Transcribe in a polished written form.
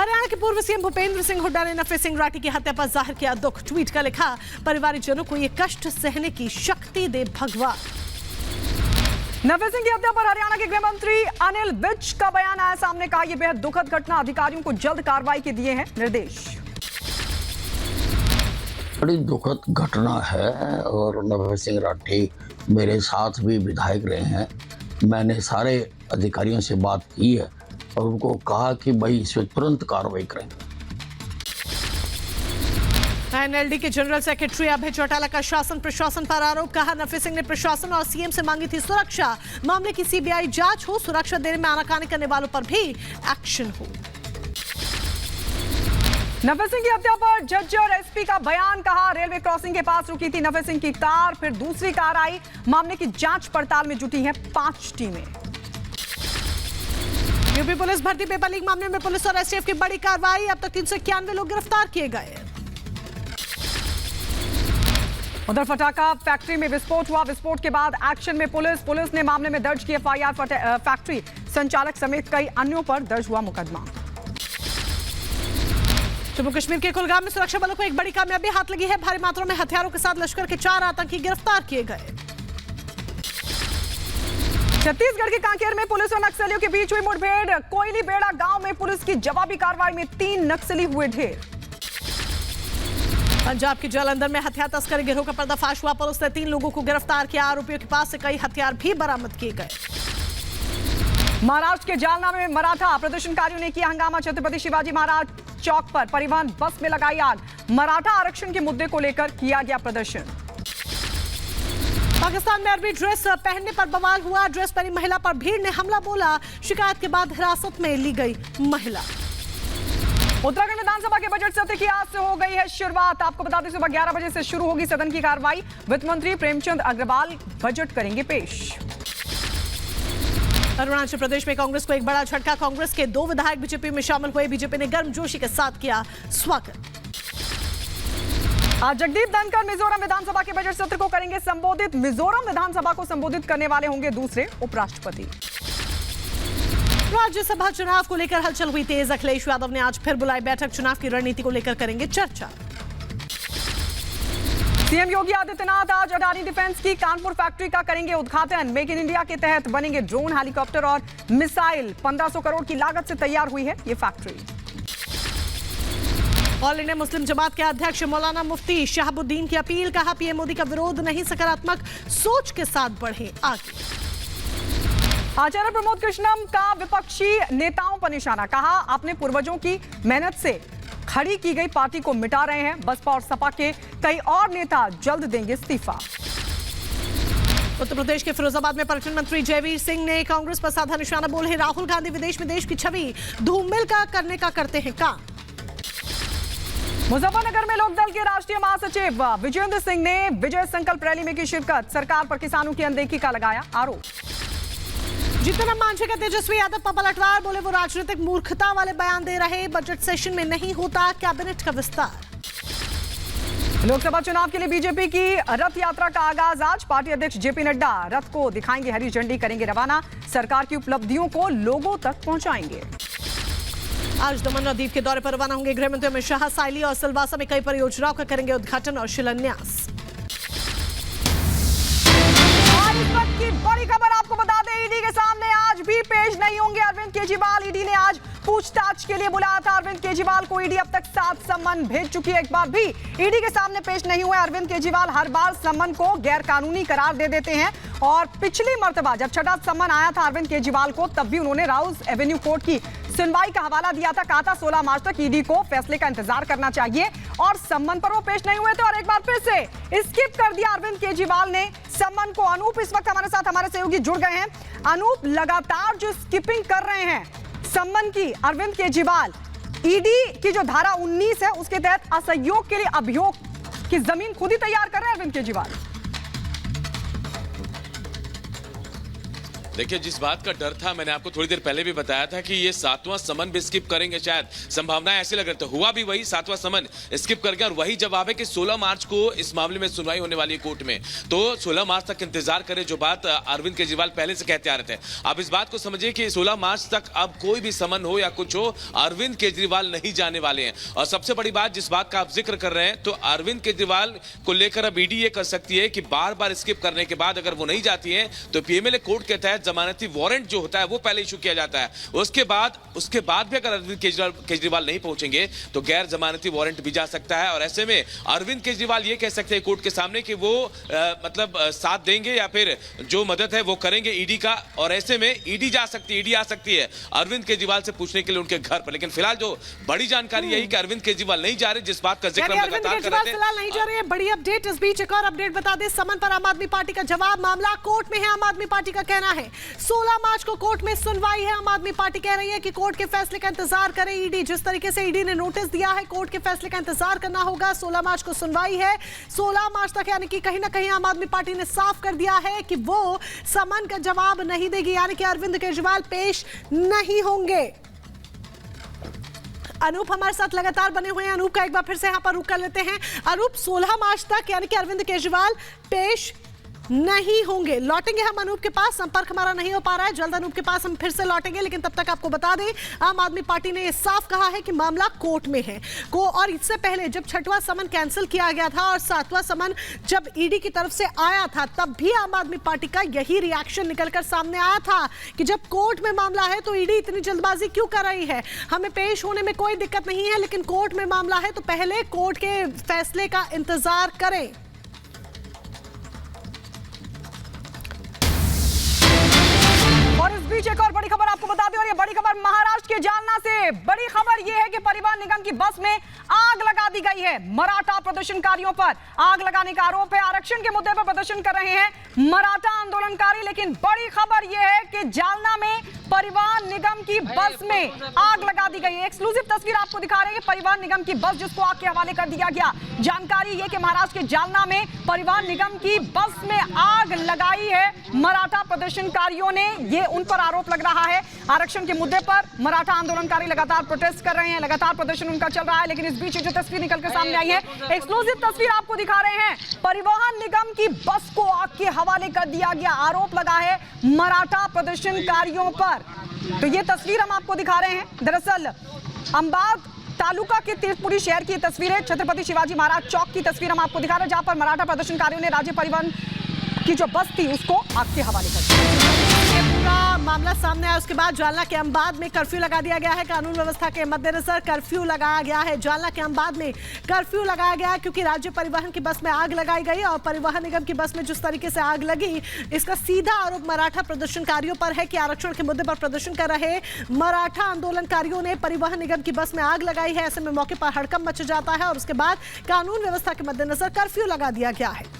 हरियाणा के पूर्व सीएम भूपेंद्र सिंह हुड्डा ने नफे सिंह राठी की हत्या पर जाहिर किया दुख। ट्वीट कर लिखा, परिवारजनों को ये कष्ट सहने की शक्ति दे भगवान। नफे सिंह की हत्या पर हरियाणा के गृह मंत्री अनिल विज का बयान आया सामने। कहा यह बेहद दुखद घटना, अधिकारियों को जल्द कार्रवाई के दिए हैं निर्देश। बड़ी दुखद घटना है और नफे सिंह राठी मेरे साथ भी विधायक रहे हैं। मैंने सारे अधिकारियों से बात की है और उनको कहा कि भाई इस पर तुरंत कार्रवाई करें। एनएलडी के जनरल सेक्रेटरी अभय चौटाला का शासन प्रशासन पर आरोप। कहा नफे सिंह ने प्रशासन और सीएम से मांगी थी सुरक्षा। मामले की सीबीआई जांच हो, सुरक्षा देने में आनाकानी करने वालों पर भी एक्शन हो। नफे सिंह की हत्या पर जज और एसपी का बयान। कहा रेलवे क्रॉसिंग के पास रुकी थी नफे सिंह की कार, फिर दूसरी कार आई। मामले की जांच पड़ताल में जुटी हैं 5 टीमें। यूपी पुलिस भर्ती पेपर लीक मामले में पुलिस और एसटीएफ की बड़ी कार्रवाई। अब तक 391 लोग गिरफ्तार किए गए। उधर फटाका फैक्ट्री में विस्फोट हुआ। विस्फोट के बाद एक्शन में पुलिस ने मामले में दर्ज की एफआईआर। फैक्ट्री संचालक समेत कई अन्यों पर दर्ज हुआ मुकदमा। जम्मू कश्मीर के कुलगाम में सुरक्षा बलों को एक बड़ी कामयाबी हाथ लगी है। भारी मात्रा में हथियारों के साथ लश्कर के 4 आतंकी गिरफ्तार किए गए। छत्तीसगढ़ के कांकेर में पुलिस और नक्सलियों के बीच हुई मुठभेड़। कोयली बेड़ा गांव में पुलिस की जवाबी कार्रवाई में 3 नक्सली हुए ढेर। पंजाब के जालंधर में हथियार तस्करी गिरोह का पर्दाफाश हुआ। पुलिस ने 3 लोगों को गिरफ्तार किया। आरोपियों के पास से कई हथियार भी बरामद किए गए। महाराष्ट्र के जालना में मराठा प्रदर्शनकारियों ने किया हंगामा। छत्रपति शिवाजी महाराज चौक पर परिवहन बस में लगाई आग। मराठा आरक्षण के मुद्दे को लेकर किया गया प्रदर्शन। पाकिस्तान में अरबी ड्रेस पहनने पर बवाल हुआ। ड्रेस पहनी महिला पर भीड़ ने हमला बोला। शिकायत के बाद हिरासत में ली गई महिला। उत्तराखंड विधानसभा के बजट सत्र की आज से हो गई है शुरुआत। आपको बता दें सुबह 11 बजे से शुरू होगी सदन की कार्रवाई। वित्त मंत्री प्रेमचंद अग्रवाल बजट करेंगे पेश। अरुणाचल प्रदेश में कांग्रेस को एक बड़ा झटका। कांग्रेस के 2 विधायक बीजेपी में शामिल हुए। बीजेपी ने गर्मजोशी के साथ किया स्वागत। आज जगदीप धनखड़ मिजोरम विधानसभा के बजट सत्र को करेंगे संबोधित। मिजोरम विधानसभा को संबोधित करने वाले होंगे दूसरे उपराष्ट्रपति। राज्यसभा चुनाव को लेकर हलचल हुई तेज। अखिलेश यादव ने आज फिर बुलाई बैठक। चुनाव की रणनीति को लेकर करेंगे चर्चा। सीएम योगी आदित्यनाथ आज अडानी डिफेंस की कानपुर फैक्ट्री का करेंगे उद्घाटन। मेक इन इंडिया के तहत बनेंगे ड्रोन, हेलीकॉप्टर और मिसाइल। 1500 करोड़ की लागत से तैयार हुई है ये फैक्ट्री। ऑल इंडिया मुस्लिम जमात के अध्यक्ष मौलाना मुफ्ती शहाबुद्दीन की अपील। कहा पीएम मोदी का विरोध नहीं, सकारात्मक सोच के साथ बढ़े आगे। आचार्य प्रमोद कृष्णम का विपक्षी नेताओं पर निशाना। कहा अपने पूर्वजों की मेहनत से खड़ी की गई पार्टी को मिटा रहे हैं। बसपा और सपा के कई और नेता जल्द देंगे इस्तीफा। उत्तर प्रदेश के फिरोजाबाद में पर्यटन मंत्री जयवीर सिंह ने कांग्रेस पर साधा निशाना। बोले राहुल गांधी विदेश में देश की छवि धूमिल का करने का करते हैं काम। मुजफ्फरनगर में लोकदल के राष्ट्रीय महासचिव विजेंद्र सिंह ने विजय संकल्प रैली में की शिरकत। सरकार पर किसानों की अनदेखी का लगाया आरोप। जीतन राम मांझी का तेजस्वी यादव पर पलटवार। बोले वो राजनीतिक मूर्खता वाले बयान दे रहे। बजट सेशन में नहीं होता कैबिनेट का विस्तार। लोकसभा चुनाव के लिए बीजेपी की रथ यात्रा का आगाज आज। पार्टी अध्यक्ष जेपी नड्डा रथ को दिखाएंगे हरी झंडी, करेंगे रवाना। सरकार की उपलब्धियों को लोगों तक पहुंचाएंगे। आज दमन और दीव के दौरे पर रवाना होंगे गृहमंत्री अमित शाह। साइली और सिलवासा में कई परियोजनाओं का करेंगे उद्घाटन और शिलान्यास। इस वक्त की बड़ी खबर आपको बता दें, ईडी के सामने आज भी पेश नहीं होंगे अरविंद केजरीवाल। ईडी ने आज पूछताछ के लिए बुलाया था अरविंद केजरीवाल को। ईडी अब तक 7 सम्मन भेज चुकी है। एक बार भी ईडी के सामने पेश नहीं हुए अरविंद केजरीवाल। हर बार सम्मन को गैर कानूनी करार दे देते हैं और पिछली मर्तबा जब 6ठा सम्मन आया था अरविंद केजरीवाल को, तब भी उन्होंने राउज एवेन्यू कोर्ट की सुनवाई का हवाला दिया था। कहा था 16 मार्च तक ईडी को फैसले का इंतजार करना चाहिए और सम्मन पर वो पेश नहीं हुए थे। और एक बार फिर से स्किप कर दिया अरविंद केजरीवाल ने सम्मन को। अनूप इस वक्त हमारे साथ, हमारे सहयोगी जुड़ गए हैं। अनूप, लगातार जो स्किपिंग कर रहे हैं सम्मन की अरविंद केजरीवाल, ईडी की जो धारा 19 है उसके तहत असहयोग के लिए अभियोग की जमीन खुद ही तैयार कर रहे हैं अरविंद केजरीवाल। देखिए, जिस बात का डर था, मैंने आपको थोड़ी देर पहले भी बताया था कि ये 7वां समन भी स्किप करेंगे, शायद संभावनाएं ऐसे लग रही थी। हुआ भी वही, 7वां समन स्किप कर गया और वही जवाब है कि 16 मार्च को इस मामले में सुनवाई होने वाली है कोर्ट में। तो 16 मार्च तक इंतजार करें, जो बात अरविंद केजरीवाल पहले से कहते आ रहे थे। आप इस बात को समझिए कि 16 मार्च तक अब कोई भी समन हो या कुछ हो, अरविंद केजरीवाल नहीं जाने वाले हैं। और सबसे बड़ी बात, जिस बात का आप जिक्र कर रहे हैं, तो अरविंद केजरीवाल को लेकर अब ईडी ये कर सकती है कि बार बार स्किप करने के बाद अगर वो नहीं जाती है तो पीएमएलए कोर्ट के तहत जमानती वारंट जो होता है वो पहले इशू किया जाता है। उसके बाद भी अगर अरविंद केजरीवाल नहीं पहुंचेंगे तो गैर जमानती वारंट भी जा सकता है। और ऐसे में अरविंद केजरीवाल ये कह सकते हैं कोर्ट के सामने कि वो साथ देंगे या फिर जो मदद है वो करेंगे ईडी का। और ऐसे में ईडी आ सकती है अरविंद केजरीवाल से पूछने के लिए उनके घर पर। लेकिन फिलहाल जो बड़ी जानकारी यही कि अरविंद केजरीवाल नहीं जा रहे, जिस बात का जिक्र हम लगातार कर रहे थे। फिलहाल नहीं जा रहे हैं। बड़ी अपडेट इस बीच, एक और अपडेट बता दें, समन पर आम आदमी पार्टी का जवाब, मामला कोर्ट में है। आम आदमी पार्टी का कहना है 16 मार्च को कोर्ट में सुनवाई है। आम आदमी पार्टी कह रही है कि कोर्ट के फैसले का इंतजार करें ईडी। जिस तरीके से ईडी ने नोटिस दिया है, कोर्ट के फैसले का इंतजार करना होगा। 16 मार्च को सुनवाई है, 16 मार्च तक, यानी कि कहीं ना कहीं आम आदमी पार्टी ने साफ कर दिया है कि वो समन का जवाब नहीं देगी, यानी कि अरविंद केजरीवाल पेश नहीं होंगे। अनूप हमारे साथ लगातार बने हुए हैं। अनूप का एक बार फिर से यहाँ पर रुक कर लेते हैं। अनूप, 16 मार्च तक यानी कि अरविंद केजरीवाल पेश नहीं होंगे। लौटेंगे हम अनूप के पास, संपर्क हमारा नहीं हो पा रहा है, जल्द अनूप के पास हम फिर से लौटेंगे। लेकिन तब तक आपको बता दें, आम आदमी पार्टी ने यह साफ कहा है कि मामला कोर्ट में है और इससे पहले जब 6वां समन कैंसिल किया गया था और 7वां समन जब ईडी की तरफ से आया था, तब भी आम आदमी पार्टी का यही रिएक्शन निकलकर सामने आया था कि जब कोर्ट में मामला है तो ईडी इतनी जल्दबाजी क्यों कर रही है। हमें पेश होने में कोई दिक्कत नहीं है, लेकिन कोर्ट में मामला है तो पहले कोर्ट के फैसले का इंतजार करें। और इस बीच एक और बड़ी खबर आपको बता दें, और ये बड़ी खबर महाराष्ट्र के जालना से। बड़ी खबर ये है कि परिवहन निगम की बस में आग लगा दी गई है। मराठा प्रदर्शनकारियों पर आग लगाने का आरोप है। आरक्षण के मुद्दे पर प्रदर्शन कर रहे हैं मराठा आंदोलनकारी। लेकिन बड़ी खबर यह है कि जालना में परिवहन निगम की बस में आग लगा दी गई है। एक्सक्लूसिव तस्वीर आपको दिखा रहे हैं परिवहन निगम की बस, जिसको आग के हवाले कर दिया गया। जानकारी यह कि महाराष्ट्र के जालना में परिवहन निगम की बस में आग लगाई है मराठा प्रदर्शनकारियों ने। ये उन पर आरोप लग रहा है। आरक्षण के मुद्दे पर मराठा आंदोलनकारी लगातार प्रोटेस्ट कर रहे हैं, लगातार प्रदर्शन उनका चल रहा है। लेकिन इस बीच जो तस्वीर निकलकर सामने आई है, एक्सक्लूसिव तस्वीर आपको दिखा रहे हैं, परिवहन निगम की बस को आग के हवाले कर दिया गया। आरोप लगा है मराठा प्रदर्शनकारियों पर। तो ये तस्वीर हम आपको दिखा रहे हैं, दरअसल अंबाद तालुका के तीर्थपुरी शहर की तस्वीर है। छत्रपति शिवाजी महाराज चौक की तस्वीर हम आपको दिखा रहे हैं, जहां पर मराठा प्रदर्शनकारियों ने राज्य परिवहन की जो बस थी उसको आग के हवाले कर दिया। पूरा मामला सामने आया उसके बाद जालना के अंबाद में कर्फ्यू लगा दिया गया है। कानून व्यवस्था के मद्देनजर कर्फ्यू लगाया गया है। जालना के अंबाद में कर्फ्यू लगाया गया है क्योंकि राज्य परिवहन की बस में आग लगाई गई और परिवहन निगम की बस में जिस तरीके से आग लगी, इसका सीधा आरोप मराठा प्रदर्शनकारियों पर है कि आरक्षण के मुद्दे पर प्रदर्शन कर रहे मराठा आंदोलनकारियों ने परिवहन निगम की बस में आग लगाई है। ऐसे में मौके पर हड़कंप मच जाता है और उसके बाद कानून व्यवस्था के मद्देनजर कर्फ्यू लगा दिया गया है।